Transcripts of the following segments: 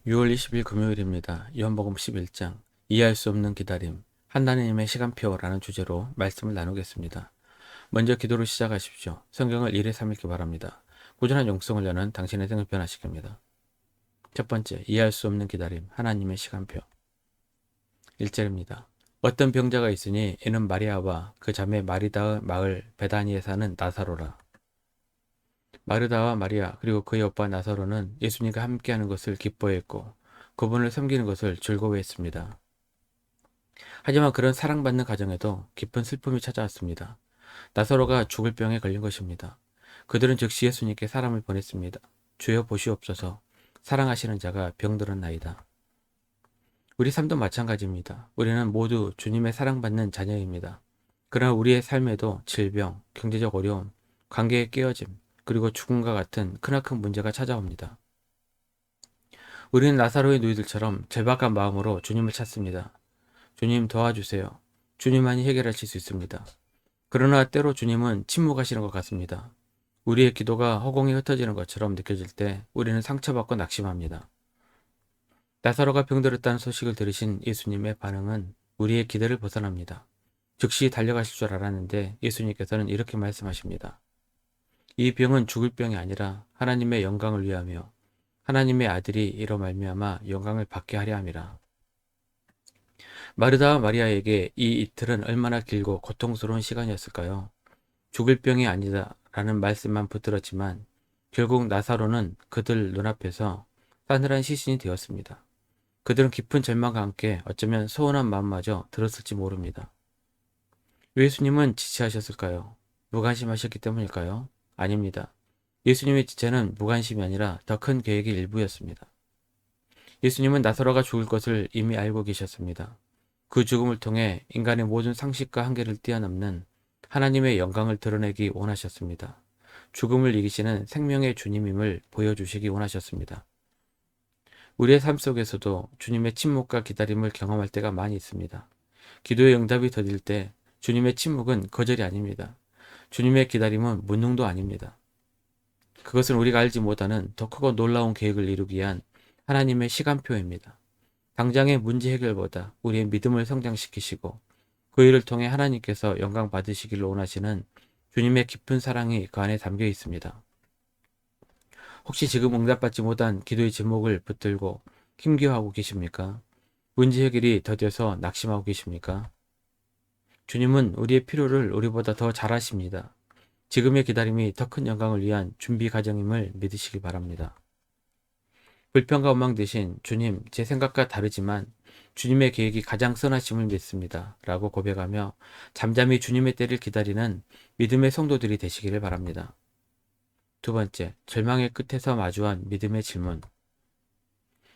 6월 20일 금요일입니다. 요한복음 11장 이해할 수 없는 기다림, 하나님의 시간표라는 주제로 말씀을 나누겠습니다. 먼저 기도로 시작하십시오. 성경을 1회 3 읽기 바랍니다. 꾸준한 영성을 여는 당신의 생을 변화시킵니다. 첫 번째, 이해할 수 없는 기다림, 하나님의 시간표. 1절입니다. 어떤 병자가 있으니 이는 마리아와 그 자매 마리다의 마을 베다니에 사는 나사로라. 마르다와 마리아 그리고 그의 오빠 나사로는 예수님과 함께하는 것을 기뻐했고 그분을 섬기는 것을 즐거워했습니다. 하지만 그런 사랑받는 가정에도 깊은 슬픔이 찾아왔습니다. 나사로가 죽을 병에 걸린 것입니다. 그들은 즉시 예수님께 사람을 보냈습니다. 주여 보시옵소서, 사랑하시는 자가 병들었나이다. 우리 삶도 마찬가지입니다. 우리는 모두 주님의 사랑받는 자녀입니다. 그러나 우리의 삶에도 질병, 경제적 어려움, 관계의 깨어짐, 그리고 죽음과 같은 크나큰 문제가 찾아옵니다. 우리는 나사로의 누이들처럼 절박한 마음으로 주님을 찾습니다. 주님 도와주세요. 주님만이 해결하실 수 있습니다. 그러나 때로 주님은 침묵하시는 것 같습니다. 우리의 기도가 허공에 흩어지는 것처럼 느껴질 때 우리는 상처받고 낙심합니다. 나사로가 병들었다는 소식을 들으신 예수님의 반응은 우리의 기대를 벗어납니다. 즉시 달려가실 줄 알았는데 예수님께서는 이렇게 말씀하십니다. 이 병은 죽을 병이 아니라 하나님의 영광을 위하며 하나님의 아들이 이로 말미암아 영광을 받게 하려 함이라. 마르다와 마리아에게 이 이틀은 얼마나 길고 고통스러운 시간이었을까요? 죽을 병이 아니다 라는 말씀만 붙들었지만 결국 나사로는 그들 눈앞에서 싸늘한 시신이 되었습니다. 그들은 깊은 절망과 함께 어쩌면 소원한 마음마저 들었을지 모릅니다. 예수님은 지체하셨을까요? 무관심하셨기 때문일까요? 아닙니다. 예수님의 지체는 무관심이 아니라 더 큰 계획의 일부였습니다. 예수님은 나사로가 죽을 것을 이미 알고 계셨습니다. 그 죽음을 통해 인간의 모든 상식과 한계를 뛰어넘는 하나님의 영광을 드러내기 원하셨습니다. 죽음을 이기시는 생명의 주님임을 보여주시기 원하셨습니다. 우리의 삶 속에서도 주님의 침묵과 기다림을 경험할 때가 많이 있습니다. 기도의 응답이 더딜 때 주님의 침묵은 거절이 아닙니다. 주님의 기다림은 무능도 아닙니다. 그것은 우리가 알지 못하는 더 크고 놀라운 계획을 이루기 위한 하나님의 시간표입니다. 당장의 문제 해결보다 우리의 믿음을 성장시키시고 그 일을 통해 하나님께서 영광 받으시기를 원하시는 주님의 깊은 사랑이 그 안에 담겨 있습니다. 혹시 지금 응답받지 못한 기도의 제목을 붙들고 힘겨워하고 계십니까? 문제 해결이 더뎌서 낙심하고 계십니까? 주님은 우리의 필요를 우리보다 더 잘 아십니다. 지금의 기다림이 더 큰 영광을 위한 준비 과정임을 믿으시기 바랍니다. 불평과 원망 대신 주님, 제 생각과 다르지만 주님의 계획이 가장 선하심을 믿습니다. 라고 고백하며 잠잠히 주님의 때를 기다리는 믿음의 성도들이 되시기를 바랍니다. 두 번째, 절망의 끝에서 마주한 믿음의 질문.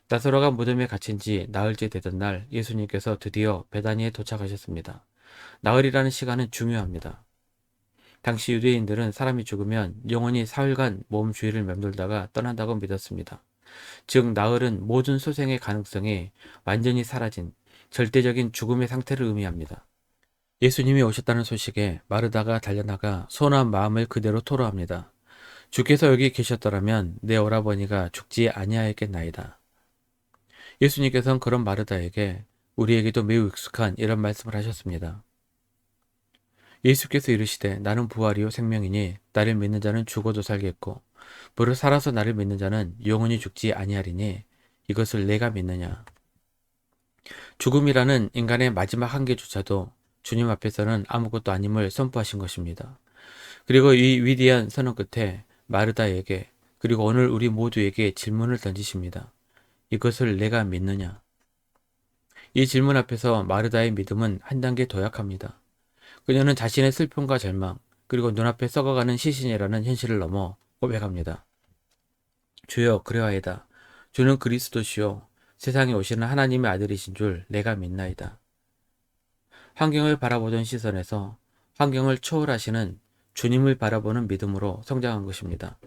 나사로가 무덤에 갇힌 지 나흘째 되던 날 예수님께서 드디어 베다니에 도착하셨습니다. 나흘이라는 시간은 중요합니다. 당시 유대인들은 사람이 죽으면 영혼이 사흘간 몸 주위를 맴돌다가 떠난다고 믿었습니다. 즉 나흘은 모든 소생의 가능성이 완전히 사라진 절대적인 죽음의 상태를 의미합니다. 예수님이 오셨다는 소식에 마르다가 달려나가 소원한 마음을 그대로 토로합니다. 주께서 여기 계셨더라면 내 오라버니가 죽지 아니하였겠나이다. 예수님께서는 그런 마르다에게 우리에게도 매우 익숙한 이런 말씀을 하셨습니다. 예수께서 이르시되 나는 부활이요 생명이니 나를 믿는 자는 죽어도 살겠고 무릇 살아서 나를 믿는 자는 영원히 죽지 아니하리니 이것을 내가 믿느냐. 죽음이라는 인간의 마지막 한계조차도 주님 앞에서는 아무것도 아님을 선포하신 것입니다. 그리고 이 위대한 선언 끝에 마르다에게 그리고 오늘 우리 모두에게 질문을 던지십니다. 이것을 내가 믿느냐? 이 질문 앞에서 마르다의 믿음은 한 단계 도약합니다. 그녀는 자신의 슬픔과 절망 그리고 눈앞에 썩어가는 시신이라는 현실을 넘어 고백합니다. 주여 그리하이다. 주는 그리스도시요 세상에 오시는 하나님의 아들이신 줄 내가 믿나이다. 환경을 바라보던 시선에서 환경을 초월하시는 주님을 바라보는 믿음으로 성장한 것입니다.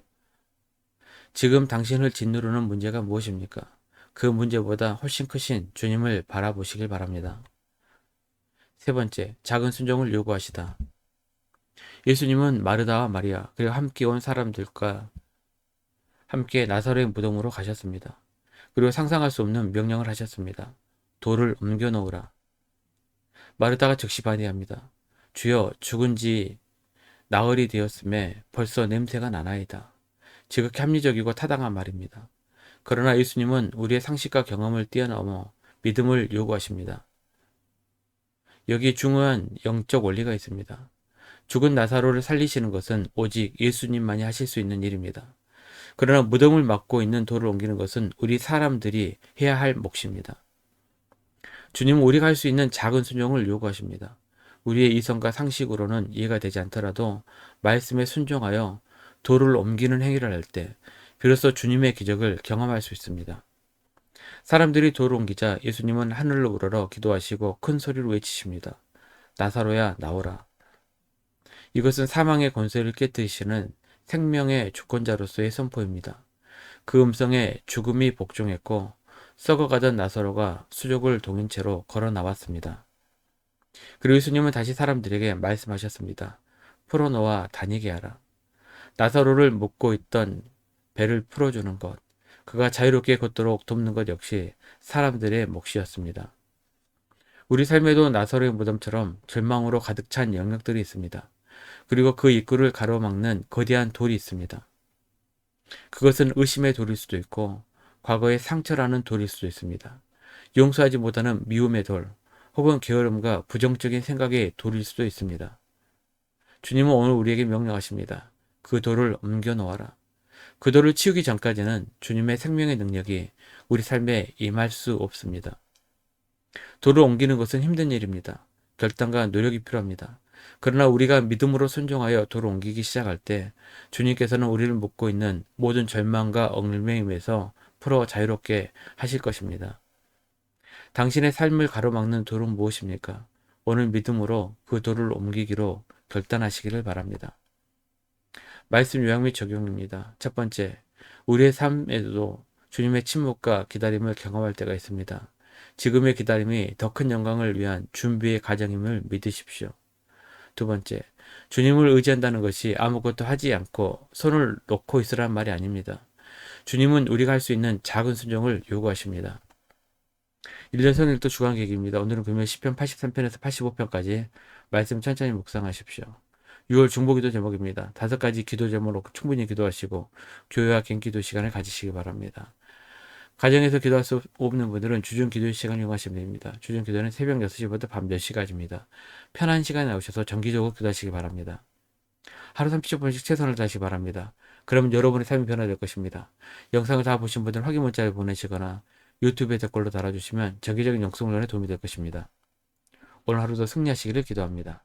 지금 당신을 짓누르는 문제가 무엇입니까? 그 문제보다 훨씬 크신 주님을 바라보시길 바랍니다. 세 번째, 작은 순종을 요구하시다. 예수님은 마르다와 마리아 그리고 함께 온 사람들과 함께 나사로의 무덤으로 가셨습니다. 그리고 상상할 수 없는 명령을 하셨습니다. 돌을 옮겨 놓으라. 마르다가 즉시 반의합니다. 주여, 죽은 지 나흘이 되었음에 벌써 냄새가 나나이다. 지극히 합리적이고 타당한 말입니다. 그러나 예수님은 우리의 상식과 경험을 뛰어넘어 믿음을 요구하십니다. 여기 중요한 영적 원리가 있습니다. 죽은 나사로를 살리시는 것은 오직 예수님만이 하실 수 있는 일입니다. 그러나 무덤을 막고 있는 돌을 옮기는 것은 우리 사람들이 해야 할 몫입니다. 주님은 우리가 할 수 있는 작은 순종을 요구하십니다. 우리의 이성과 상식으로는 이해가 되지 않더라도 말씀에 순종하여 돌을 옮기는 행위를 할 때 비로소 주님의 기적을 경험할 수 있습니다. 사람들이 돌을 옮기자 예수님은 하늘로 우러러 기도하시고 큰 소리로 외치십니다. 나사로야, 나오라. 이것은 사망의 권세를 깨뜨리시는 생명의 주권자로서의 선포입니다. 그 음성에 죽음이 복종했고 썩어가던 나사로가 수족을 동인 채로 걸어 나왔습니다. 그리고 예수님은 다시 사람들에게 말씀하셨습니다. 풀어놓아 다니게 하라. 나사로를 묶고 있던 배를 풀어주는 것, 그가 자유롭게 걷도록 돕는 것 역시 사람들의 몫이었습니다. 우리 삶에도 나사로의 무덤처럼 절망으로 가득 찬 영역들이 있습니다. 그리고 그 입구를 가로막는 거대한 돌이 있습니다. 그것은 의심의 돌일 수도 있고 과거의 상처라는 돌일 수도 있습니다. 용서하지 못하는 미움의 돌, 혹은 게으름과 부정적인 생각의 돌일 수도 있습니다. 주님은 오늘 우리에게 명령하십니다. 그 돌을 옮겨 놓아라. 그 돌을 치우기 전까지는 주님의 생명의 능력이 우리 삶에 임할 수 없습니다. 돌을 옮기는 것은 힘든 일입니다. 결단과 노력이 필요합니다. 그러나 우리가 믿음으로 순종하여 돌을 옮기기 시작할 때 주님께서는 우리를 묶고 있는 모든 절망과 얽매임에서 풀어 자유롭게 하실 것입니다. 당신의 삶을 가로막는 돌은 무엇입니까? 오늘 믿음으로 그 돌을 옮기기로 결단하시기를 바랍니다. 말씀 요약 및 적용입니다. 첫 번째, 우리의 삶에도 주님의 침묵과 기다림을 경험할 때가 있습니다. 지금의 기다림이 더 큰 영광을 위한 준비의 과정임을 믿으십시오. 두 번째, 주님을 의지한다는 것이 아무것도 하지 않고 손을 놓고 있으라는 말이 아닙니다. 주님은 우리가 할 수 있는 작은 순종을 요구하십니다. 1년 성일도 주간계획입니다. 오늘은 금요일 10편 83편에서 85편까지 말씀 천천히 묵상하십시오. 6월 중보기도 제목입니다. 5가지 기도 제목으로 충분히 기도하시고 교회와 갱기도 시간을 가지시기 바랍니다. 가정에서 기도할 수 없는 분들은 주중 기도 시간을 이용하시면 됩니다. 주중 기도는 새벽 6시부터 밤 10시까지입니다. 편한 시간에 나오셔서 정기적으로 기도하시기 바랍니다. 하루 30분씩 최선을 다하시기 바랍니다. 그러면 여러분의 삶이 변화될 것입니다. 영상을 다 보신 분들은 확인 문자를 보내시거나 유튜브에 댓글로 달아주시면 정기적인 영성 훈련에 도움이 될 것입니다. 오늘 하루도 승리하시기를 기도합니다.